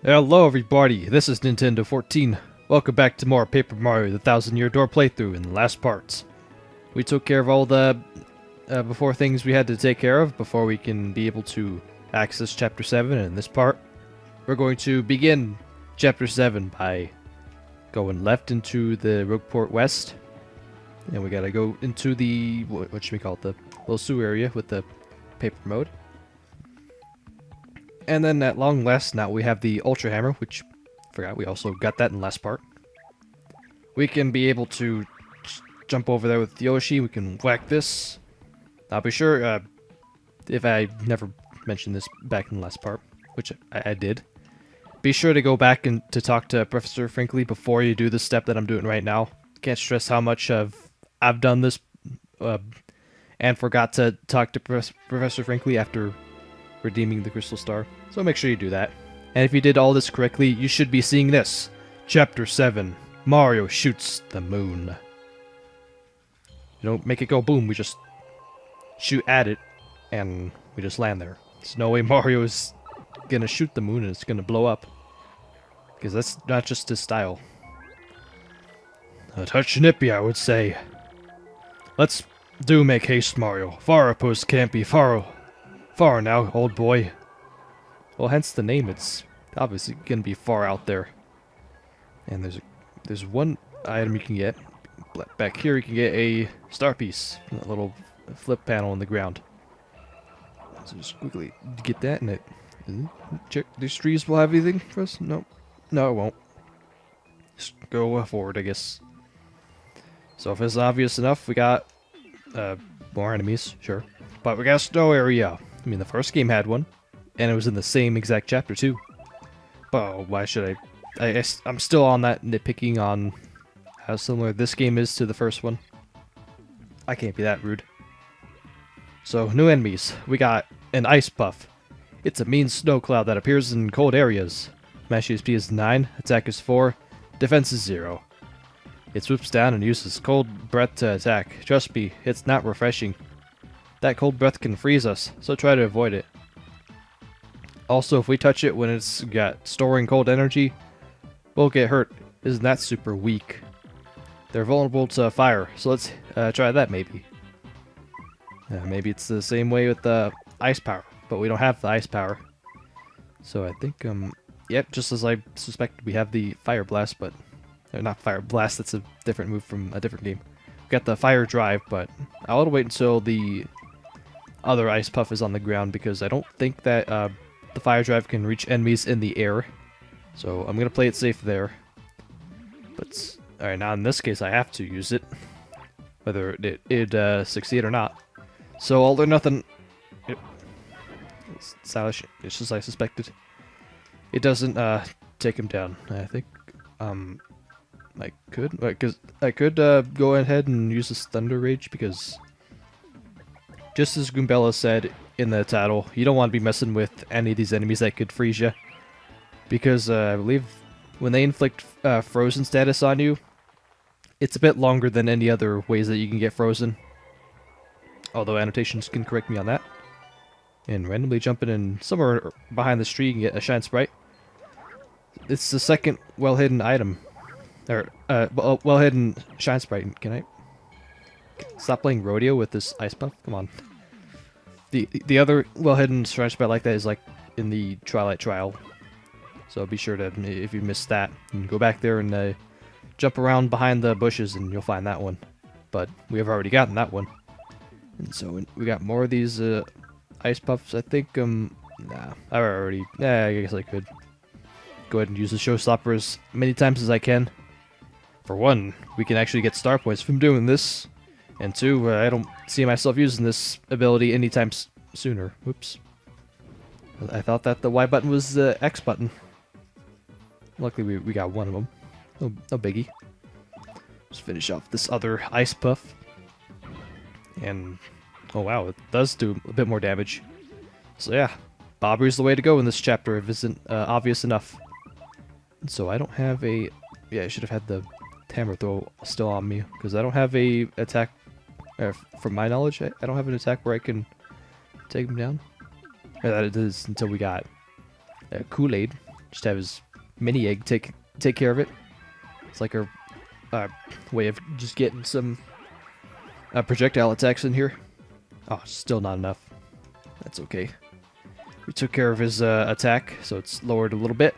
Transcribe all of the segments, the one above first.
Hello everybody, this is Nintendo 14. Welcome back to more Paper Mario the Thousand Year Door playthrough in the last parts. We took care of all the before things we had to take care of before we can be able to access Chapter 7, and in this part we're going to begin Chapter 7 by going left into the Rogueport West, and we gotta go into the, what should we call it, the little sewer area with the paper mode. And then at long last, now we have the Ultra Hammer, which I forgot we also got that in the last part. We can be able to jump over there with Yoshi. We can whack this. I'll be sure, if I never mentioned this back in the last part, which I did, be sure to go back and to talk to Professor Franklin before you do the step that I'm doing right now. Can't stress how much I've done this, and forgot to talk to Professor Franklin after redeeming the Crystal Star. So make sure you do that. And if you did all this correctly, you should be seeing this. Chapter 7. Mario shoots the moon. You don't make it go boom, we just shoot at it, and we just land there. There's no way Mario is gonna shoot the moon and it's gonna blow up. Because that's not just his style. A touch nippy, I would say. Let's do make haste, Mario. Fahr Outpost can't be far now, old boy. Well, hence the name. It's obviously gonna be far out there. And there's one item you can get. Back here you can get a star piece. That little flip panel in the ground. So just quickly get that and it. Check these trees will have anything for us? No. No, it won't. Just go forward, I guess. So if it's obvious enough, we got more enemies, sure. But we got a snow area. I mean, the first game had one, and it was in the same exact chapter too. But why should I'm still on that nitpicking on how similar this game is to the first one. I can't be that rude. So, new enemies. We got an ice puff. It's a mean snow cloud that appears in cold areas. Mash HP is 9, attack is 4, defense is 0. It swoops down and uses cold breath to attack. Trust me, it's not refreshing. That cold breath can freeze us, so try to avoid it. Also, if we touch it when it's got storing cold energy, we'll get hurt. Isn't that super weak? They're vulnerable to fire, so let's try that maybe. Maybe it's the same way with the ice power, but we don't have the ice power. So I think, yep, just as I suspected, we have the fire blast, but not fire blast, that's a different move from a different game. We got the fire drive, but I'll wait until the other ice puff is on the ground, because I don't think that the fire drive can reach enemies in the air. So I'm gonna play it safe there. But alright, now in this case I have to use it, whether it succeed or not. So all or nothing. It's stylish. It's just I suspected. It doesn't take him down. I think I could go ahead and use this Thunder Rage, because just as Goombella said in the title, you don't want to be messing with any of these enemies that could freeze you, because I believe when they inflict frozen status on you, it's a bit longer than any other ways that you can get frozen. Although annotations can correct me on that. And randomly jumping in somewhere behind this tree, you can get a Shine Sprite. It's the second well-hidden item. Or, well-hidden Shine Sprite. Can I stop playing rodeo with this ice buff? Come on. The other well-hidden Shine Sprite like that is like in the Twilight Trial. So be sure to, if you missed that, you can go back there and jump around behind the bushes and you'll find that one. But we have already gotten that one. And so we got more of these ice puffs. I think, nah, I guess I could go ahead and use the showstopper as many times as I can. For one, we can actually get star points from doing this. And two, I don't see myself using this ability anytime sooner. Whoops. I thought that the Y button was the X button. Luckily we got one of them. No biggie. Let's finish off this other ice puff. And, oh wow, it does do a bit more damage. So yeah, Bobby's the way to go in this chapter if it isn't obvious enough. And so I don't have a... Yeah, I should have had the hammer throw still on me, because I don't have a attack... from my knowledge, I don't have an attack where I can take him down. Or that it is until we got Kool-Aid. just have his mini egg take care of it. It's like our way of just getting some projectile attacks in here. Oh, still not enough. That's okay. We took care of his attack, so it's lowered a little bit.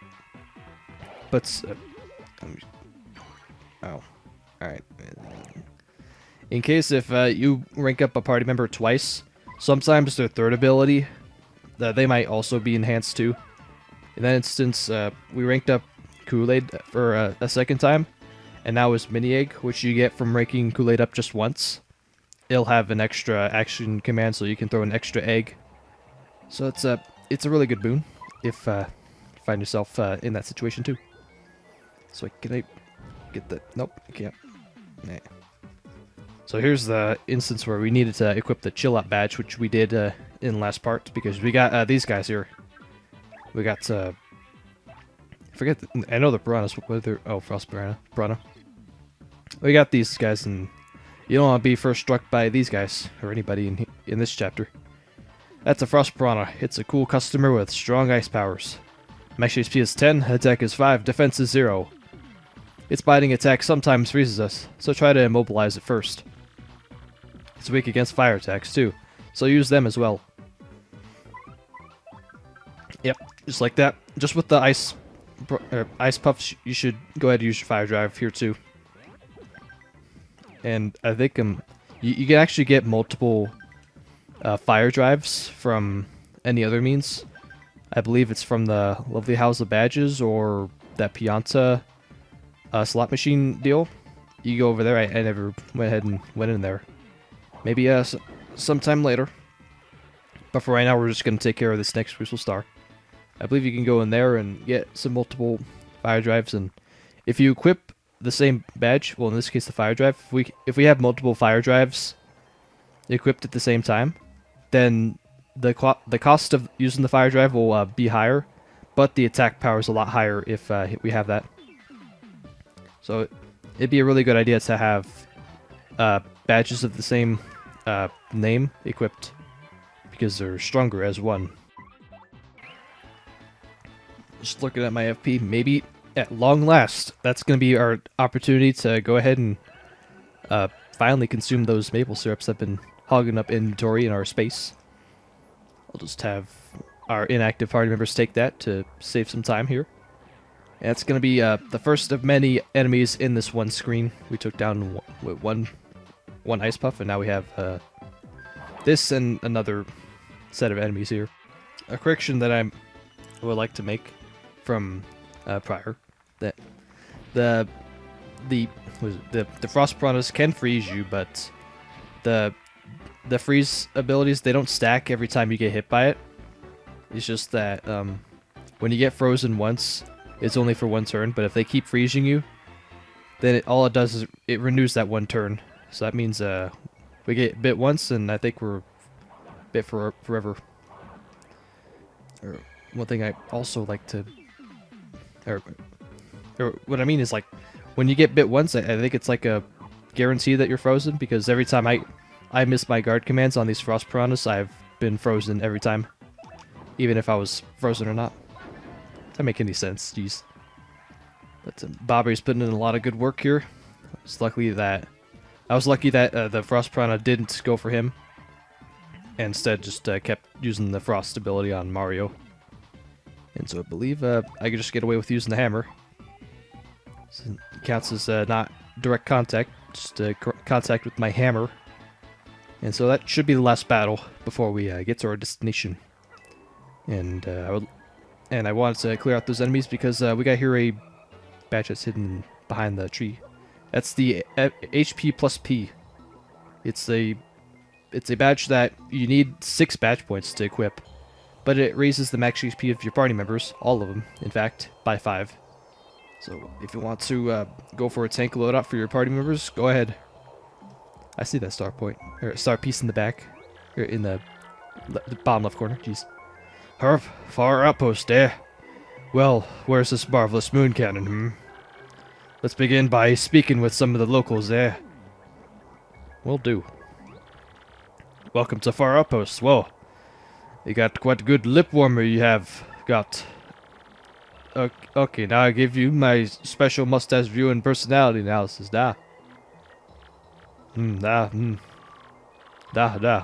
But oh, alright. In case if you rank up a party member twice, sometimes their third ability, they might also be enhanced too. In that instance, we ranked up Kool-Aid for a second time, and now his mini egg, which you get from ranking Kool-Aid up just once. It'll have an extra action command, so you can throw an extra egg. So it's a really good boon if you find yourself in that situation too. So can I get the... Nope, I can't. Nah. So here's the instance where we needed to equip the chill out badge, which we did in last part, because we got these guys here. We got I know the piranhas. What are they? Oh, frost piranha. We got these guys, and you don't want to be first struck by these guys or anybody in this chapter. That's a frost piranha. It's a cool customer with strong ice powers. Max HP is 10, attack is 5, defense is 0. Its biting attack sometimes freezes us, so try to immobilize it first. It's weak against fire attacks too, so use them as well. Yep, just like that. Just with the ice puffs, you should go ahead and use your fire drive here too. And I think you can actually get multiple fire drives from any other means. I believe it's from the Lovely House of Badges or that Pianta slot machine deal. You go over there. I never went ahead and went in there. Maybe sometime later. But for right now, we're just going to take care of this next Crucial Star. I believe you can go in there and get some multiple fire drives, and if you equip the same badge, well in this case the fire drive, if we have multiple fire drives equipped at the same time, then the cost of using the fire drive will be higher, but the attack power is a lot higher if we have that. So it'd be a really good idea to have badges of the same name equipped, because they're stronger as one. Just looking at my FP, maybe at long last, that's going to be our opportunity to go ahead and finally consume those maple syrups that have been hogging up inventory in our space. I'll just have our inactive party members take that to save some time here. And that's going to be the first of many enemies in this one screen. We took down one ice puff, and now we have this and another set of enemies here. A correction that I would like to make from prior, that the frost piranhas can freeze you, but the freeze abilities, they don't stack every time you get hit by it. It's just that when you get frozen once, it's only for one turn, but if they keep freezing you, then all it does is it renews that one turn. So that means we get bit once, and I think we're bit for forever. Or one thing I also like to, or what I mean is, like, when you get bit once, I think it's like a guarantee that you're frozen, because every time I miss my guard commands on these frost piranhas, I've been frozen every time, even if I was frozen or not. Does that make any sense? Jeez. But Bobby's putting in a lot of good work here. I was lucky that the frost piranha didn't go for him, and instead just kept using the frost ability on Mario. And so I believe I could just get away with using the hammer. So it counts as not direct contact, just contact with my hammer. And so that should be the last battle before we get to our destination. And I wanted to clear out those enemies because we got here a badge that's hidden behind the tree. That's the HP plus P. It's a badge that you need 6 badge points to equip, but it raises the max HP of your party members, all of them, in fact, by 5. So if you want to go for a tank loadout for your party members, go ahead. I see that star point, or star piece in the back, or in the bottom left corner. Jeez. Herp, Fahr Outpost, eh? Well, where's this marvelous moon cannon, Let's begin by speaking with some of the locals, eh? Will do. Welcome to Fahr Outpost. Whoa. You got quite a good lip warmer you have got. Okay, now I give you my special mustache view and personality analysis. Da. Da. Da. Da.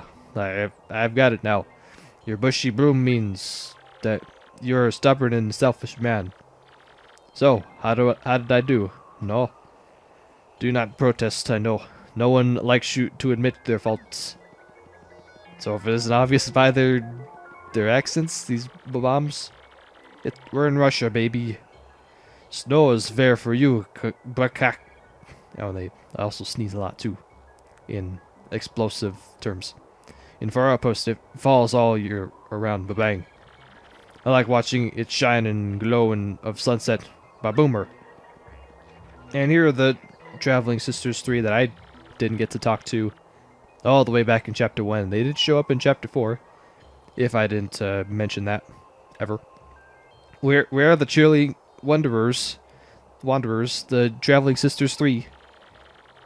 I've got it now. Your bushy broom means that you're a stubborn and selfish man. So, how did I do? No. Do not protest, I know. No one likes you to admit their faults. So if it isn't obvious by their accents, these bombs, we're in Russia, baby. Snow is fair for you, Bakak. Oh, they also sneeze a lot too, in explosive terms. In Fahr Outpost, it falls all year around, ba-bang. I like watching it shine and glow of sunset, ba-boomer. And here are the Traveling Sisters 3 that I didn't get to talk to all the way back in Chapter 1. They did show up in Chapter 4, if I didn't mention that, ever. Where are the cheerly wanderers, the Traveling Sisters 3?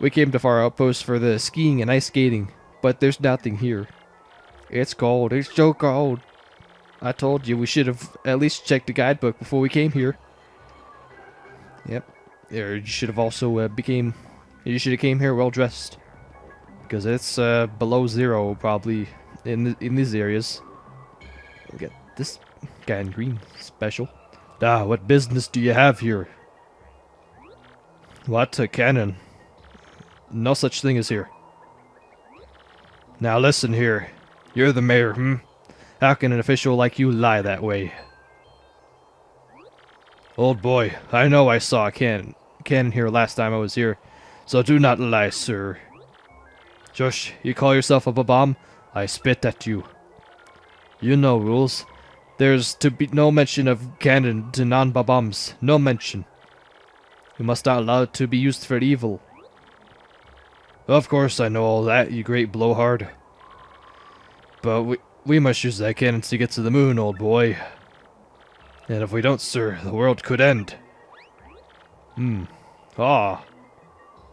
We came to Fahr Outpost for the skiing and ice skating, but there's nothing here. It's cold, it's so cold. I told you we should have at least checked the guidebook before we came here. Yep. Or you should have also you should have came here well dressed, because it's below zero probably in these areas. Look at this guy in green, special. Ah, what business do you have here? What a cannon! No such thing as here. Now listen here, you're the mayor, hmm? How can an official like you lie that way? Old boy, I know I saw a cannon here last time I was here, so do not lie, sir. Josh, you call yourself a bomb? I spit at you. You know rules. There's to be no mention of cannon to non-bombs. No mention. You must not allow it to be used for evil. Of course I know all that, you great blowhard. But we must use that cannon to get to the moon, old boy. And if we don't, sir, the world could end.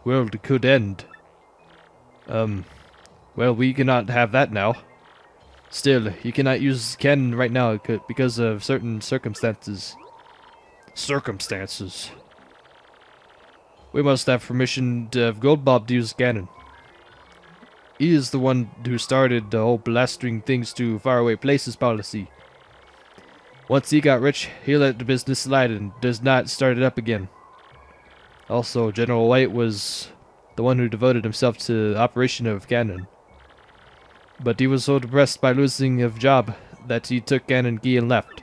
World could end. Well, we cannot have that now. Still, you cannot use cannon right now because of certain circumstances. We must have permission of Goldbob to use cannon. He is the one who started the whole blasting things to faraway places policy. Once he got rich, he let the business slide and does not start it up again. Also, General White was the one who devoted himself to the operation of cannon. But he was so depressed by losing his job that he took cannon key and left.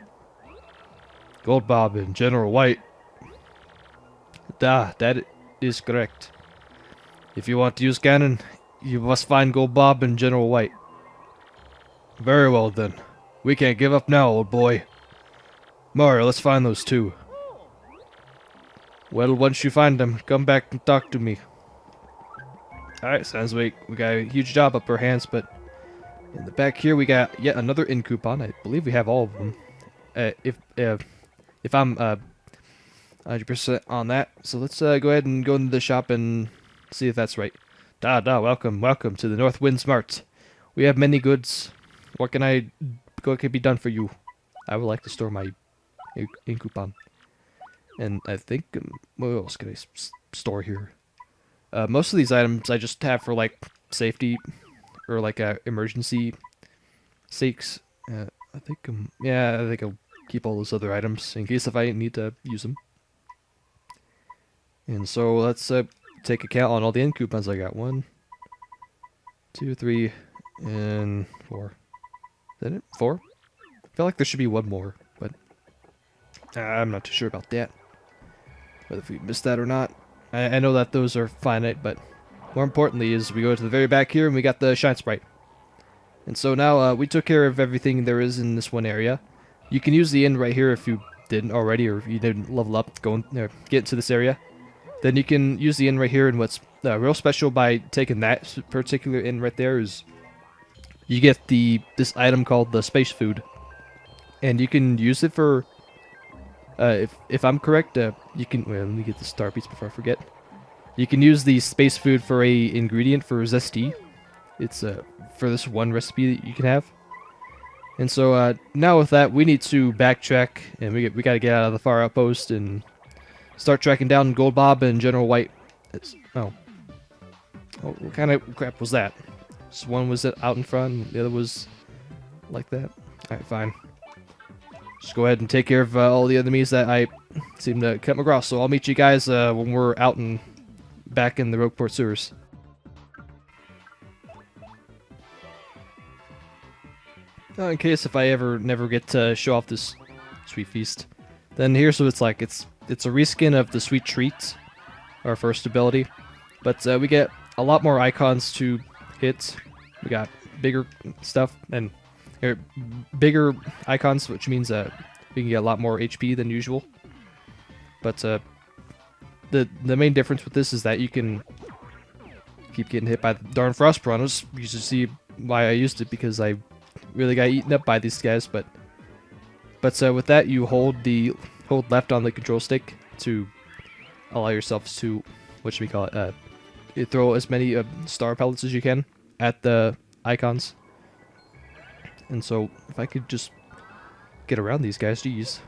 Goldbob and General White. That is correct. If you want to use cannon, you must find Goldbob and General White. Very well then. We can't give up now, old boy. Mario, let's find those two. Well, once you find them, come back and talk to me. Alright, sounds like we got a huge job up our hands, but in the back here we got yet another in coupon. I believe we have all of them. If I'm 100% on that, so let's go ahead and go into the shop and see if that's right. Welcome to the North Wind Smart. We have many goods. What can be done for you? I would like to store my in coupon. And I think, what else can I store here? Most of these items I just have for, like, safety, or, like, emergency sakes. I think, yeah, I think I'll keep all those other items in case if I need to use them. And so, let's, take a count on all the end coupons I got. 1, 2, 3, and 4. Is that it? 4? I feel like there should be one more, but I'm not too sure about that. Whether if we missed that or not. I know that those are finite, but more importantly is we go to the very back here and we got the Shine Sprite. And so now we took care of everything there is in this one area. You can use the inn right here if you didn't already, or if you didn't level up, get into this area. Then you can use the inn right here, and what's real special by taking that particular inn right there is you get this item called the space food. And you can use it for... if I'm correct, you can... Wait, let me get the star piece before I forget. You can use the space food for a ingredient for zesty. It's for this one recipe that you can have. And so now with that, we need to backtrack, and we got to get out of the Fahr Outpost and start tracking down Gold Bob and General White. Oh, what kind of crap was that? So one was out in front, and the other was like that. All right, fine. Just go ahead and take care of all the enemies that I seem to come across. So I'll meet you guys when we're out and back in the Rogueport sewers. In case if I ever never get to show off this sweet feast, then here's what it's like. It's a reskin of the sweet treat, our first ability, but we get a lot more icons to hit. We got bigger stuff and bigger icons, which means we can get a lot more HP than usual. But the main difference with this is that you can keep getting hit by the darn frost piranhas. You should see why I used it, because I really got eaten up by these guys. But with that, you hold left on the control stick to allow yourself to, what should we call it? You throw as many star pellets as you can at the icons. And so if I could just get around these guys, geez,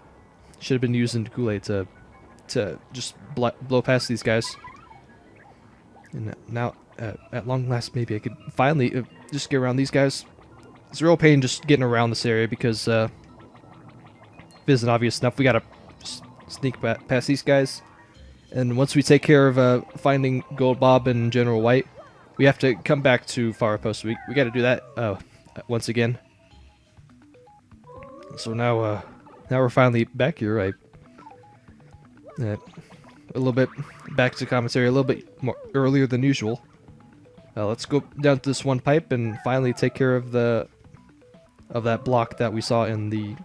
should have been using Kool-Aid to just blow past these guys. And now, at long last, maybe I could finally just get around these guys. It's a real pain just getting around this area, because if it isn't obvious enough, we gotta sneak past these guys. And once we take care of finding Gold Bob and General White, we have to come back to Fahr Outpost. We gotta do that once again. So now we're finally back here. A little bit back to commentary, a little bit more earlier than usual. Let's go down to this one pipe and finally take care of that block that we saw in the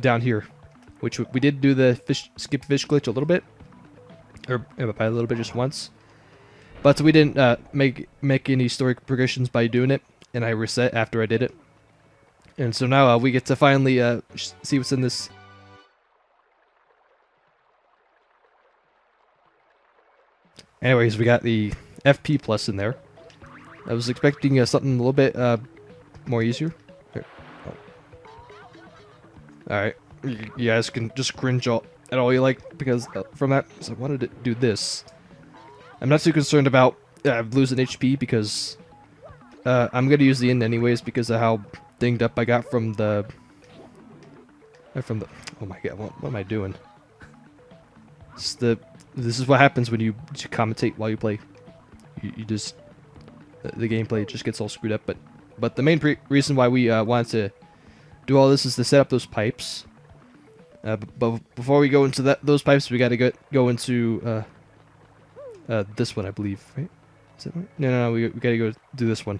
down here, which we did do the skip fish glitch a little bit, or by a little bit, just once, but we didn't make any story progressions by doing it, and I reset after I did it. And so now we get to finally see what's in this. Anyways, we got the FP plus in there. I was expecting something a little bit more easier. Here. Oh. Alright, you guys can just cringe at all you like, because from that, so I wanted to do this. I'm not too concerned about losing HP, because I'm going to use the end anyways, because of how dinged up I got from the... oh my god, what am I doing? This is what happens when you commentate while you play. You just... the gameplay just gets all screwed up, but the main reason why we wanted to do all this is to set up those pipes. But before we go into those pipes, we gotta go into this one, I believe, right? Is that right? No, we gotta go do this one.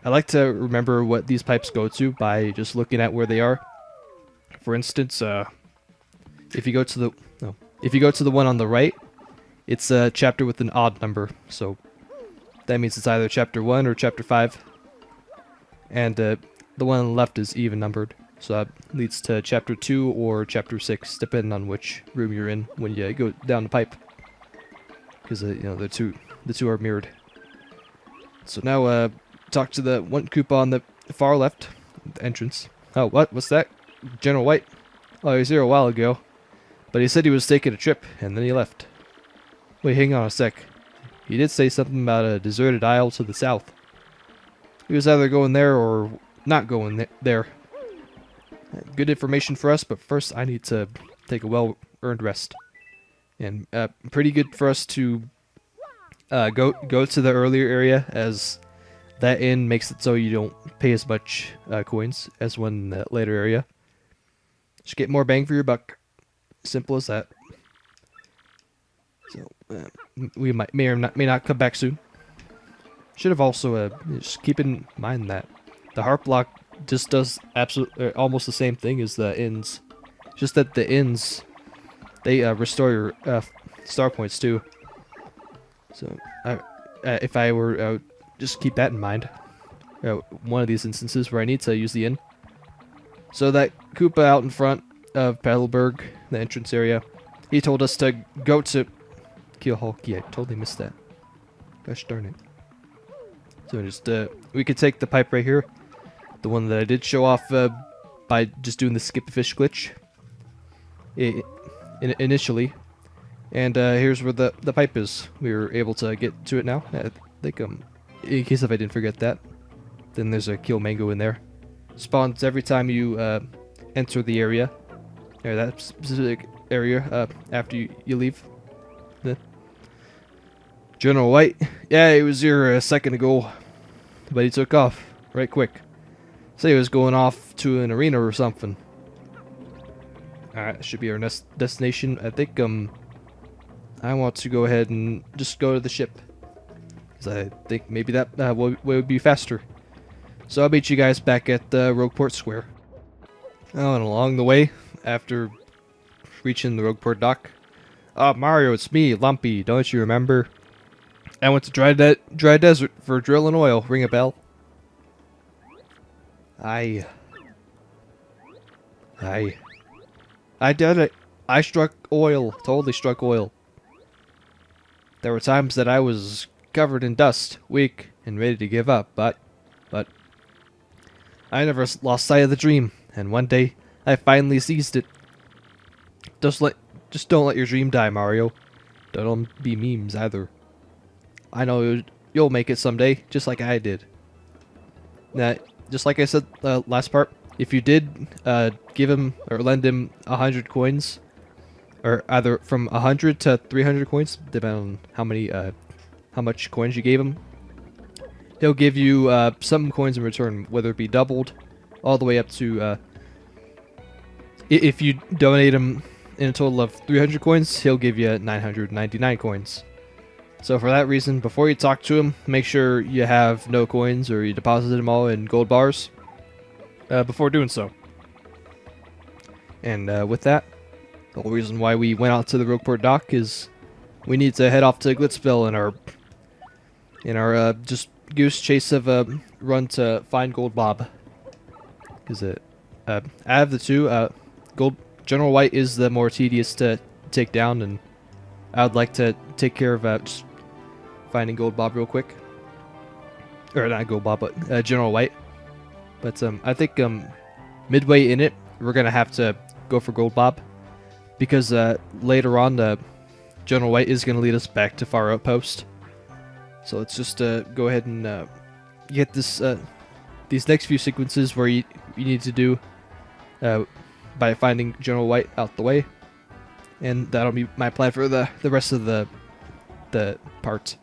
I like to remember what these pipes go to by just looking at where they are. For instance, if you go to the one on the right, it's a chapter with an odd number, so that means it's either chapter 1 or chapter 5. And the one on the left is even numbered, so that leads to chapter 2 or chapter 6, depending on which room you're in when you go down the pipe. Because you know, the two are mirrored. So now talk to the one Koopa on the far left, the entrance. Oh, what's that? General White? Oh, he was here a while ago, but he said he was taking a trip, and then he left. Wait, hang on a sec. He did say something about a deserted isle to the south. He was either going there or not going there. Good information for us, but first I need to take a well-earned rest. And pretty good for us to go to the earlier area, as that inn makes it so you don't pay as much coins as one in the later area. Just get more bang for your buck. Simple as that. So we may or may not come back soon. Should have also just keep in mind that the heart block just does almost the same thing as the inns. Just that the inns, they restore your star points too. So if I were just keep that in mind. One of these instances where I need to use the inn. So that Koopa out in front of Paddleberg, the entrance area, he told us to go to Keelhulky. I totally missed that. Gosh darn it. So just we could take the pipe right here. The one that I did show off by just doing the skip a fish glitch. Initially. And here's where the pipe is. We were able to get to it now. I think, in case if I didn't forget that. Then there's a kill mango in there. Spawns every time you enter the area. Or that specific area after you leave. General White. Yeah, he was here a second ago. But he took off right quick. Say he was going off to an arena or something. Alright, that should be our next destination. I think I want to go ahead and just go to the ship. Because I think maybe that would be faster. So I'll meet you guys back at Rogueport Square. Oh, and along the way, after reaching the Rogueport dock. Mario, it's me, Lumpy, don't you remember? I went to dry desert for drilling oil. Ring a bell? I did it. I struck oil. Totally struck oil. There were times that I was covered in dust, weak, and ready to give up, but I never lost sight of the dream, and one day I finally seized it. Just don't let your dream die, Mario. Don't be memes either. I know you'll make it someday, just like I did. Now, just like I said last part, if you did give him or lend him 100 coins, or either from 100 to 300 coins, depending on how much coins you gave him, he'll give you some coins in return, whether it be doubled, all the way up to if you donate him in a total of 300 coins, he'll give you 999 coins. So for that reason, before you talk to him, make sure you have no coins or you deposited them all in gold bars before doing so. And with that, the whole reason why we went out to the Rogueport dock is we need to head off to Glitzville in our just goose chase of a run to find Gold Bob. Is it out of the two, General White is the more tedious to take down, and I would like to take care of just finding Gold Bob real quick. Or not Gold Bob, but General White. But I think midway in it, we're gonna have to go for Gold Bob, because later on, General White is gonna lead us back to Fahr Outpost. So let's just go ahead and get this these next few sequences where you need to do by finding General White out the way, and that'll be my plan for the rest of the part.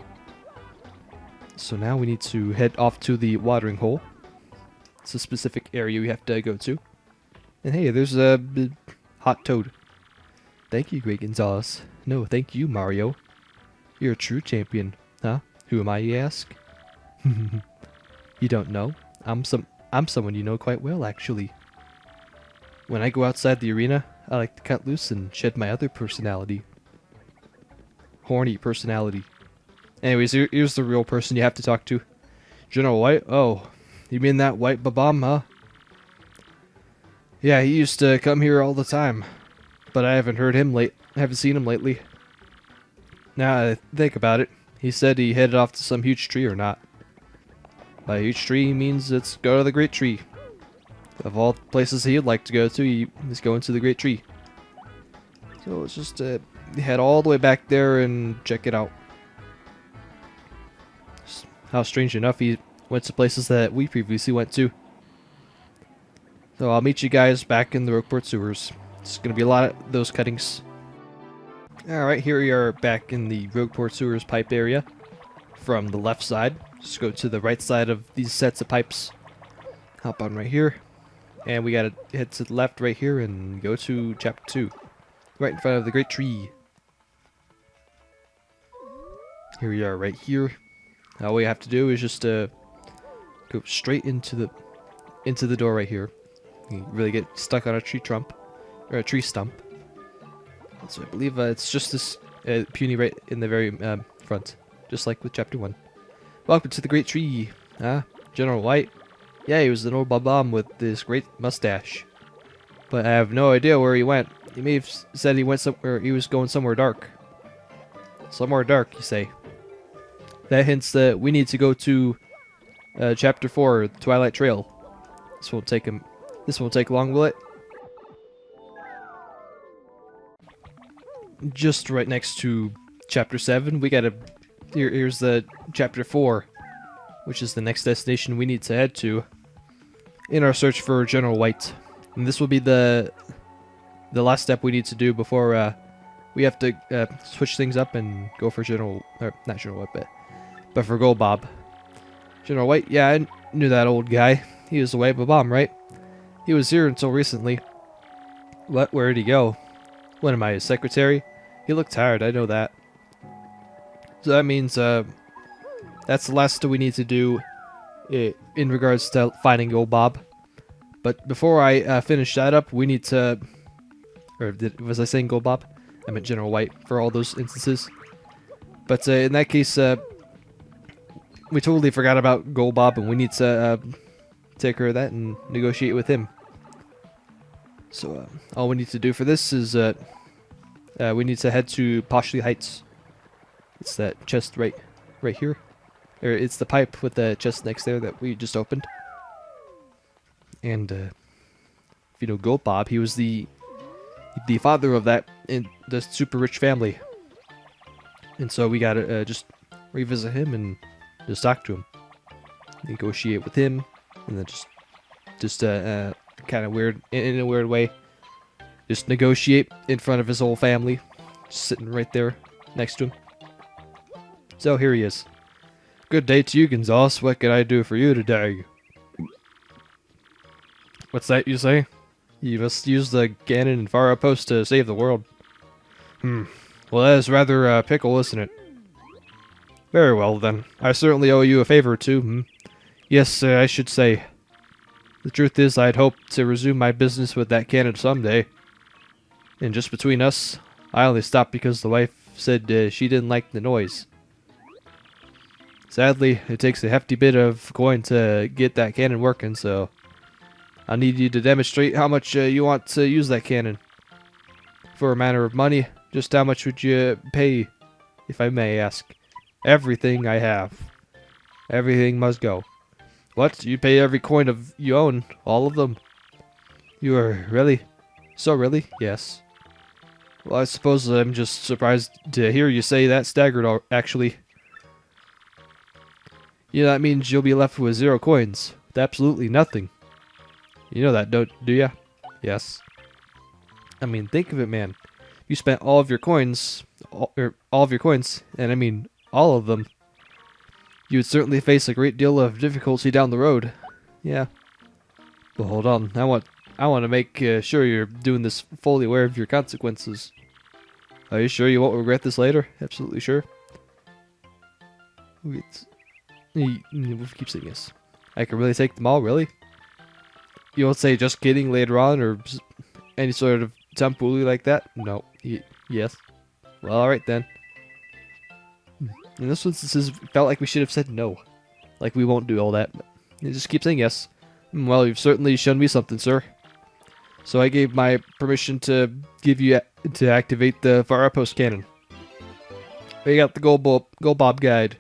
So now we need to head off to the watering hole. It's a specific area we have to go to. And hey, there's a hot toad. Thank you, Great Gonzalez. No, thank you, Mario. You're a true champion. Huh? Who am I, you ask? You don't know? I'm someone you know quite well, actually. When I go outside the arena, I like to cut loose and shed my other personality. Horny personality. Anyways, here's the real person you have to talk to. General White? Oh, you mean that White Babam, huh? Yeah, he used to come here all the time. But I haven't seen him lately. Now I think about it, he said he headed off to some huge tree or not. By huge tree, he means it's go to the Great Tree. Of all places he'd like to go to, he's going to the Great Tree. So let's just head all the way back there and check it out. How strange enough, he went to places that we previously went to. So I'll meet you guys back in the Rogueport sewers. It's going to be a lot of those cuttings. Alright, here we are back in the Rogueport sewers pipe area. From the left side, just go to the right side of these sets of pipes. Hop on right here. And we gotta head to the left right here and go to chapter 2. Right in front of the Great Tree. Here we are right here. All we have to do is just go straight into the door right here. You really get stuck on a tree trunk, or a tree stump. So I believe it's just this puny right in the very front, just like with chapter 1. Welcome to the Great Tree. General White. Yeah, he was an old babam with this great mustache. But I have no idea where he went. He may have said he went somewhere. He was going somewhere dark. Somewhere dark, you say? That hints that we need to go to chapter 4, Twilight Trail. This won't take him. This won't take long, will it? Just right next to Chapter 7, we gotta... Here's the Chapter 4, which is the next destination we need to head to in our search for General White. And this will be the last step we need to do before we have to switch things up and go for General... Or, not General White, but for Gold Bob. General White, yeah, I knew that old guy. He was away by bomb, right? He was here until recently. What? Where'd he go? What am I, his secretary? He looked tired, I know that. So that means, that's the last we need to do in regards to finding Gold Bob. But before I finish that up, we need to... Or was I saying Gold Bob? I meant General White for all those instances. But in that case, we totally forgot about Gold Bob, and we need to take care of that and negotiate with him. So all we need to do for this is we need to head to Poshley Heights. It's that chest right here. Or it's the pipe with the chest next there that we just opened. And if you know Gold Bob, he was the father of that in the super rich family. And so we gotta just revisit him and just talk to him, negotiate with him, and then just kind of weird in a weird way, just negotiate in front of his whole family, just sitting right there next to him. So here he is. Good day to you, Gonzales. What can I do for you today? What's that you say? You must use the cannon and Fahr Outpost to save the world. Well, that is rather pickle, isn't it? Very well, then. I certainly owe you a favor, too. Yes, I should say. The truth is, I'd hoped to resume my business with that cannon someday. And just between us, I only stopped because the wife said she didn't like the noise. Sadly, it takes a hefty bit of coin to get that cannon working, so I need you to demonstrate how much you want to use that cannon. For a matter of money, just how much would you pay, if I may ask? Everything I have. Everything must go. What? You pay every coin of you own? All of them? You are really? So really? Yes. Well, I suppose I'm just surprised to hear you say that staggered, actually. You know, that means you'll be left with 0 coins. With absolutely nothing. You know that, do ya? Yes. I mean, think of it, man. You spent all of your coins, all of your coins, and I mean, all of them. You would certainly face a great deal of difficulty down the road. Yeah. Well, hold on. I want to make sure you're doing this fully aware of your consequences. Are you sure you won't regret this later? Absolutely sure. We keep saying yes. I can really take them all, really? You won't say just kidding later on, or any sort of tomfoolery like that? No. Yes. Well, alright then. In this instance, felt like we should have said no. Like we won't do all that. You just keep saying yes. Well, you've certainly shown me something, sir. So I gave my permission to give you to activate the Fahr Outpost cannon. We got the Gold Bob guide.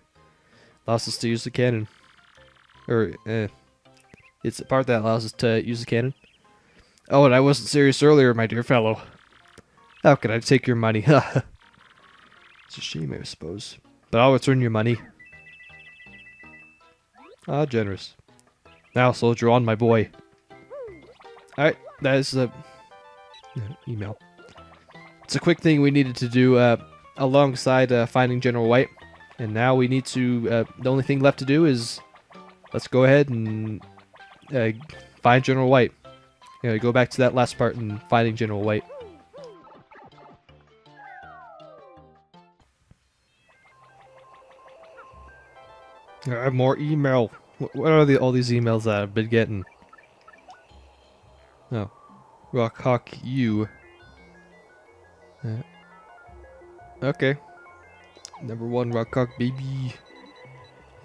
Allows us to use the cannon. Or, it's a part that allows us to use the cannon. Oh, and I wasn't serious earlier, my dear fellow. How can I take your money? It's a shame, I suppose. But I'll return your money. Ah, generous. Now, soldier on, my boy. Alright, that is the email. It's a quick thing we needed to do alongside finding General White. And now we need to, the only thing left to do is, let's go ahead and find General White. Go back to that last part and finding General White. I have more email. What are all these emails that I've been getting? Oh. Rock Hawk U. Okay. Number 1 Rock Hawk baby.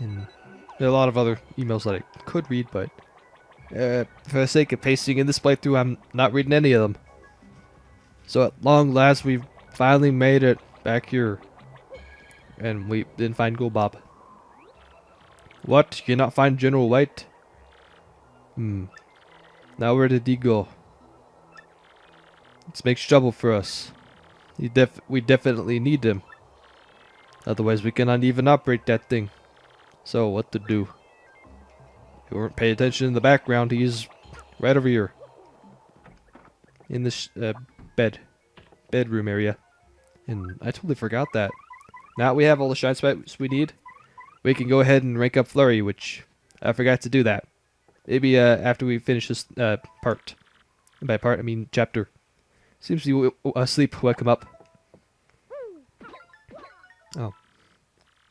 And there are a lot of other emails that I could read, but for the sake of pasting in this playthrough, I'm not reading any of them. So at long last, we've finally made it back here. And we didn't find Gold Bob. What? You cannot find General White? Now where did he go? This makes trouble for us. We definitely need him. Otherwise we cannot even operate that thing. So what to do? You weren't paying attention in the background. He's right over here. In this bedroom area. And I totally forgot that. Now we have all the shine spots we need. We can go ahead and rank up Flurry, which I forgot to do that. Maybe after we finish this part. And by part, I mean chapter. Seems to be asleep. Wake him up. Oh.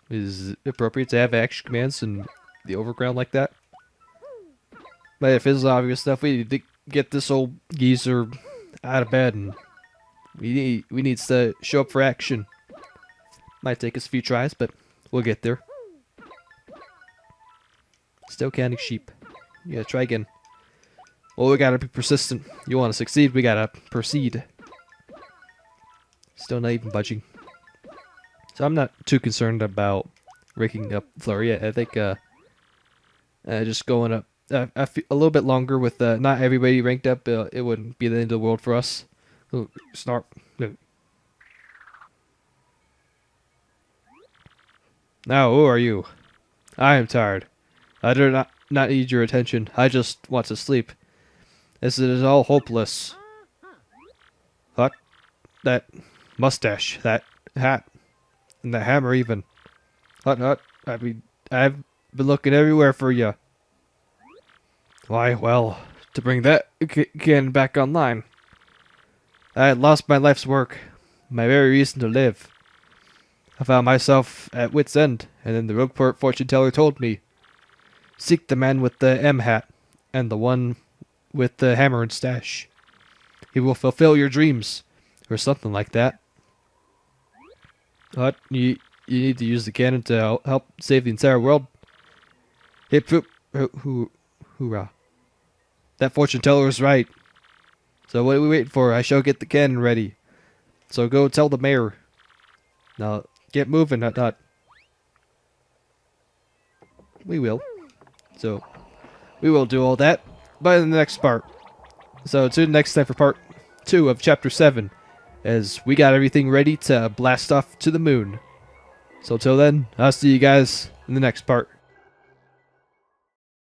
Is it appropriate to have action commands in the overground like that? But if it's obvious stuff, we need to get this old geezer out of bed, and we needs to show up for action. Might take us a few tries, but we'll get there. Still counting sheep. Yeah, try again. Well, we gotta be persistent. You want to succeed, we gotta proceed. Still not even budging. So I'm not too concerned about ranking up Flurry. I think just going up a little bit longer with not everybody ranked up, it wouldn't be the end of the world for us. Ooh, snarp. Now, who are you? I am tired. I do not need your attention. I just want to sleep. This is all hopeless. What? That mustache, that hat, and the hammer even. What? I mean, I've been looking everywhere for you. Why, well, to bring that again back online. I had lost my life's work, my very reason to live. I found myself at wit's end, and then the Rogueport fortune teller told me, seek the man with the M hat, and the one with the hammer and stash. He will fulfill your dreams, or something like that. What? You need to use the cannon to help save the entire world? Hip hoorah. That fortune teller is right. So what are we waiting for? I shall get the cannon ready. So go tell the mayor. Now, get moving, Hut. We will. So, we will do all that by the next part. So, tune next time for part 2 of Chapter 7, as we got everything ready to blast off to the moon. So, till then, I'll see you guys in the next part.